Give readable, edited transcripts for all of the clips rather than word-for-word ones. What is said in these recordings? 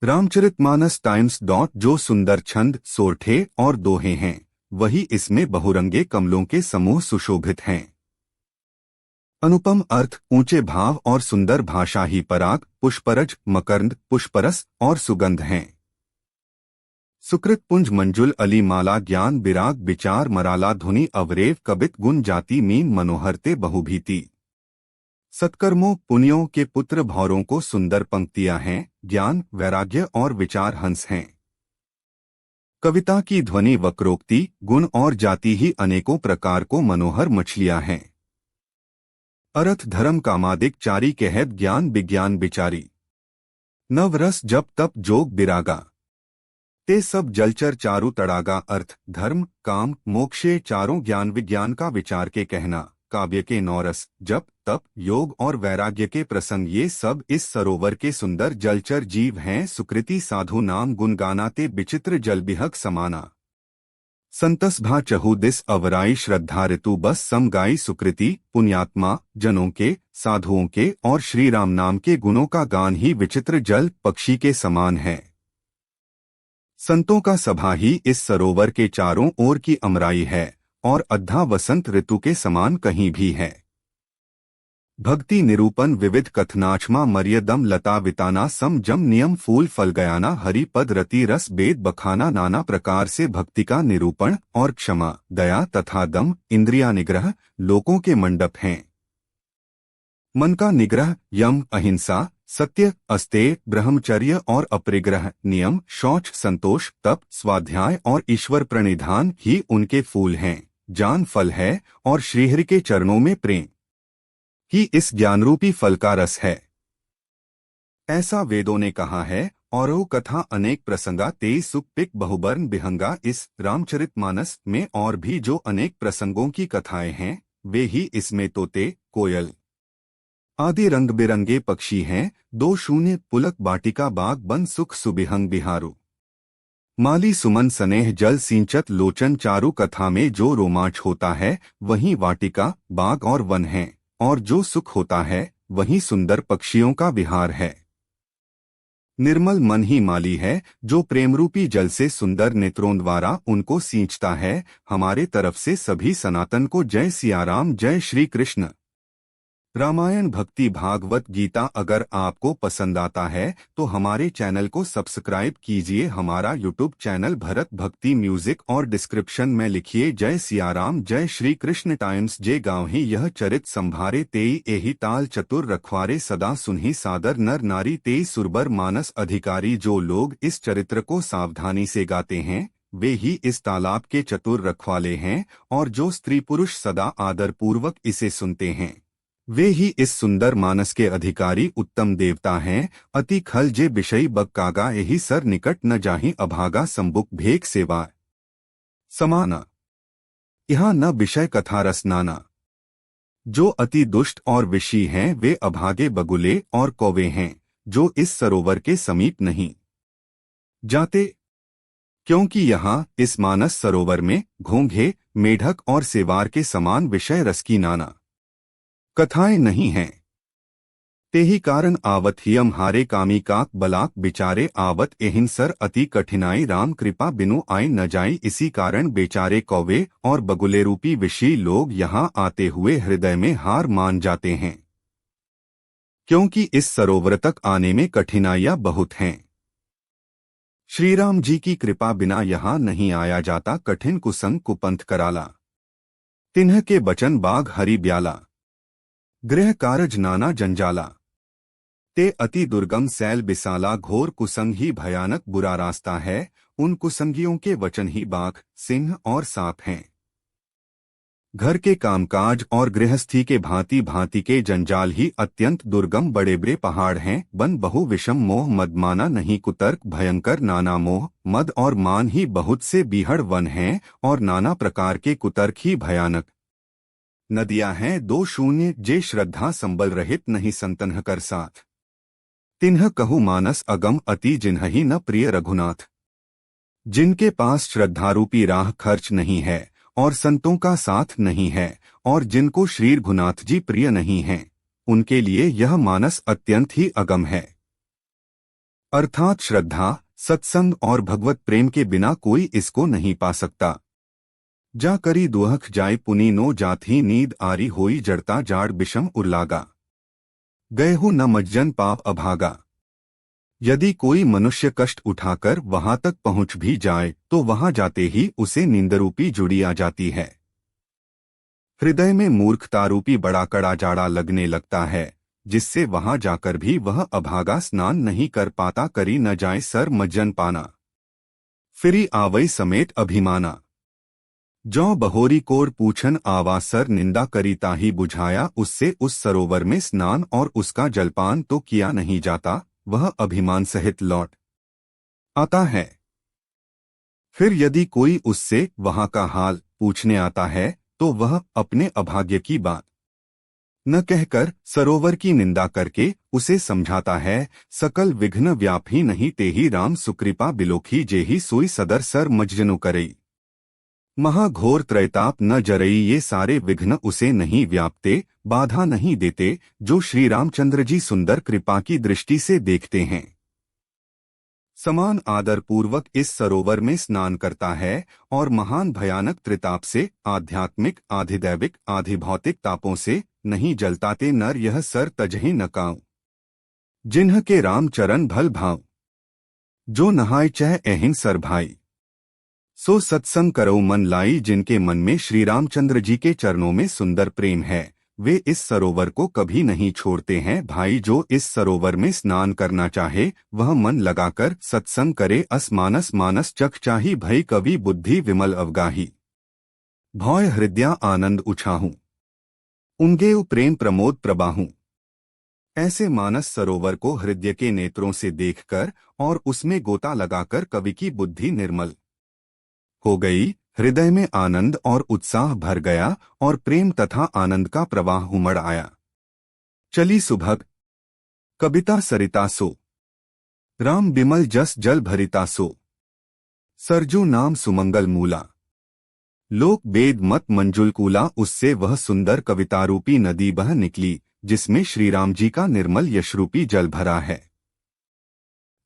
Ramcharitmanas times dot जो सुंदर छंद सोरठे और दोहे हैं वही इसमें बहुरंगे कमलों के समूह सुशोभित हैं। अनुपम अर्थ, ऊंचे भाव और सुंदर भाषा ही पराग, पुष्परज, मकरंद, पुष्परस और सुगंध हैं। सुकृत पुंज मंजुल अली माला ज्ञान विराग विचार मराला धुनि अवरेव कबित गुण जाति मीन मनोहरते बहुभीति। सत्कर्मों पुण्यों के पुत्र भौरों को सुंदर पंक्तियां हैं, ज्ञान वैराग्य और विचार हंस हैं। कविता की ध्वनि वक्रोक्ति गुण और जाति ही अनेकों प्रकार को मनोहर मछलियां हैं। अर्थ धर्म कामादिक चारी कहत ज्ञान विज्ञान विचारी। नवरस जप तप जोग विरागा ते सब जलचर चारु तड़ागा। अर्थ धर्म काम मोक्षे चारों ज्ञान विज्ञान का विचार के कहना। काव्य के नौरस जप तप योग और वैराग्य के प्रसंग ये सब इस सरोवर के सुंदर जलचर जीव हैं। सुकृति साधु नाम गुण गानाते विचित्र जलबिहक समाना। संतस भा चहु दिस अवराई श्रद्धा ऋतु बस सम गाई। सुकृति पुण्यात्मा जनों के साधुओं के और श्री राम नाम के गुणों का गान ही विचित्र जल पक्षी के समान है। संतों का सभा ही इस सरोवर के चारों ओर की अमराई है और अद्धा वसंत ऋतु के समान कहीं भी है। भक्ति निरूपण विविध कथनाचमा मर्यदम लता विताना सम जम नियम फूल फल गयाना। हरि पद रति रस बेद बखाना। नाना प्रकार से भक्ति का निरूपण और क्षमा दया तथा दम इंद्रिया निग्रह लोकों के मंडप हैं। मन का निग्रह यम अहिंसा सत्य अस्तेय ब्रह्मचर्य और अपरिग्रह नियम शौच संतोष तप स्वाध्याय और ईश्वर प्रणिधान ही उनके फूल हैं। ज्ञान फल है और श्रीहरि के चरणों में प्रेम ही इस ज्ञानरूपी फल का रस है, ऐसा वेदों ने कहा है। और वो कथा अनेक प्रसंगा तेई सुख पिक बहुबर्न बिहंगा। इस रामचरितमानस में और भी जो अनेक प्रसंगों की कथाएं हैं वे ही इसमें तोते कोयल आदि रंग बिरंगे पक्षी हैं। 2 पुलक बाटिका बाग बन सुख सुबिहंग बिहारू। माली सुमन स्नेह जल सिंचत लोचन। चारु कथा में जो रोमांच होता है वहीं वाटिका बाग और वन है, और जो सुख होता है वहीं सुंदर पक्षियों का विहार है। निर्मल मन ही माली है जो प्रेमरूपी जल से सुंदर नेत्रों द्वारा उनको सींचता है। हमारे तरफ से सभी सनातन को जय सियाराम, जय श्री कृष्ण। रामायण भक्ति भागवत गीता अगर आपको पसंद आता है तो हमारे चैनल को सब्सक्राइब कीजिए। हमारा यूट्यूब चैनल भरत भक्ति म्यूजिक और डिस्क्रिप्शन में लिखिए जय सियाराम जय श्री कृष्ण टाइम्स। जे गाँव ही यह चरित संभारे तेई एहि ताल चतुर रखवारे। सदा सुनहि सादर नर नारी तेई सुरबर मानस अधिकारी। जो लोग इस चरित्र को सावधानी से गाते हैं वे ही इस तालाब के चतुर रखवाले हैं, और जो स्त्री पुरुष सदा आदर पूर्वक इसे सुनते हैं वे ही इस सुंदर मानस के अधिकारी उत्तम देवता हैं। अति खल जे विषयी बग कागा यही सर निकट न जाहि। अभागा संबुक भेक सेवा समाना। यहाँ न विषय कथा रस नाना। जो अति दुष्ट और विषी हैं वे अभागे बगुले और कौवे हैं जो इस सरोवर के समीप नहीं जाते, क्योंकि यहाँ इस मानस सरोवर में घोंघे मेढक और सेवार के समान विषय रस की नाना कथाएं नहीं हैं। तेहि कारण आवत हियम हारे कामी काक बलाक बिचारे। आवत एहिंसर अति कठिनाई राम कृपा बिनु आए न जाई। इसी कारण बेचारे कौवे और बगुले रूपी विषी लोग यहाँ आते हुए हृदय में हार मान जाते हैं, क्योंकि इस सरोवर तक आने में कठिनाइयां बहुत हैं। श्री राम जी की कृपा बिना यहाँ नहीं आया जाता। कठिन कुसंग कुपंथ कराला तिन्ह के बचन बाग हरि ब्याला। गृह कारज नाना जंजाला ते अति दुर्गम सैल बिसाला। घोर कुसंग ही भयानक बुरा रास्ता है, उन कुसंगियों के वचन ही बाघ सिंह और सांप हैं। घर के कामकाज और गृहस्थी के भांति भांति के जंजाल ही अत्यंत दुर्गम बड़े बड़े पहाड़ हैं। बन बहु विषम मोह मद माना नहीं। कुतर्क भयंकर नाना मोह मद और मान ही बहुत से बीहड़ वन हैं, और नाना प्रकार के कुतर्क ही भयानक नदियां हैं। 2 जे श्रद्धा संबल रहित नहीं संतन्ह कर साथ। तिन्ह कहु मानस अगम अति जिन्हि न प्रिय रघुनाथ। जिनके पास श्रद्धारूपी राह खर्च नहीं है और संतों का साथ नहीं है, और जिनको श्री रघुनाथ जी प्रिय नहीं हैं, उनके लिए यह मानस अत्यंत ही अगम है। अर्थात श्रद्धा, सत्संग और भगवत प्रेम के बिना कोई इसको नहीं पा सकता। जा करी दुहख जाय पुनी नो जाथी नींद आरी होई जड़ता जाड़ बिषम उर्लागा। गए हो न मज्जन पाप अभागा। यदि कोई मनुष्य कष्ट उठाकर वहां तक पहुंच भी जाए तो वहां जाते ही उसे नींदरूपी जुड़ी आ जाती है। हृदय में मूर्खतारूपी बड़ा कड़ा जाड़ा लगने लगता है, जिससे वहां जाकर भी वह अभागा स्नान नहीं कर पाता। करी न जाए सर मज्जन पाना, फिरी आवई समेत अभिमाना। जौ बहोरी कोर पूछन आवा सर निंदा करी ताही बुझाया। उससे उस सरोवर में स्नान और उसका जलपान तो किया नहीं जाता, वह अभिमान सहित लौट आता है। फिर यदि कोई उससे वहां का हाल पूछने आता है तो वह अपने अभाग्य की बात न कहकर सरोवर की निंदा करके उसे समझाता है। सकल विघ्न व्यापी नहीं तेही राम सुकृपा बिलोखी जेही सोई सदर सर मज्जनु करई। महाघोर त्रैताप न जरई। ये सारे विघ्न उसे नहीं व्यापते, बाधा नहीं देते, जो श्री रामचंद्र जी सुंदर कृपा की दृष्टि से देखते हैं। समान आदर पूर्वक इस सरोवर में स्नान करता है और महान भयानक त्रिताप से, आध्यात्मिक, आधिदैविक, आधिभौतिक तापों से नहीं जलताते नर यह सर तजहि न काऊ। जिन्ह के राम चरण भल भाव, जो नहाय चह एहिन सर भाई। सो सत्संग करो मन लाई। जिनके मन में श्री रामचंद्र जी के चरणों में सुंदर प्रेम है, वे इस सरोवर को कभी नहीं छोड़ते हैं। भाई जो इस सरोवर में स्नान करना चाहे वह मन लगाकर सत्संग करे। अस मानस मानस चख चाही भई कवि बुद्धि विमल अवगाही। भौय हृदया आनंद उछाहूं, उंगेउ प्रेम प्रमोद प्रबाहूं। ऐसे मानस सरोवर को हृदय के नेत्रों से देखकर और उसमें गोता लगाकर कवि की बुद्धि निर्मल हो गई, हृदय में आनंद और उत्साह भर गया और प्रेम तथा आनंद का प्रवाह उमड़ आया। चली सुभग कविता सरिता सो, राम बिमल जस जल भरिता सो। सरजू नाम सुमंगल मूला, लोक वेद मत मंजुल कूला। उससे वह सुंदर कवितारूपी नदी बह निकली जिसमें श्री राम जी का निर्मल यशरूपी जल भरा है।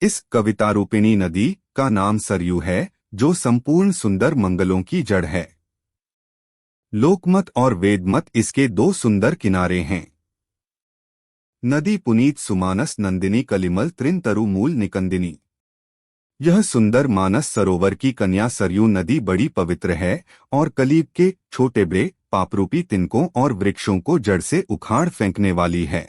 इस कवितारूपिणी नदी का नाम सरयू है, जो संपूर्ण सुंदर मंगलों की जड़ है। लोकमत और वेदमत इसके दो सुंदर किनारे हैं। नदी पुनीत सुमानस नंदिनी कलिमल त्रिन तरु मूल निकंदिनी। यह सुंदर मानस सरोवर की कन्या सरयू नदी बड़ी पवित्र है और कलीब के छोटे बड़े पापरूपी तिनकों और वृक्षों को जड़ से उखाड़ फेंकने वाली है।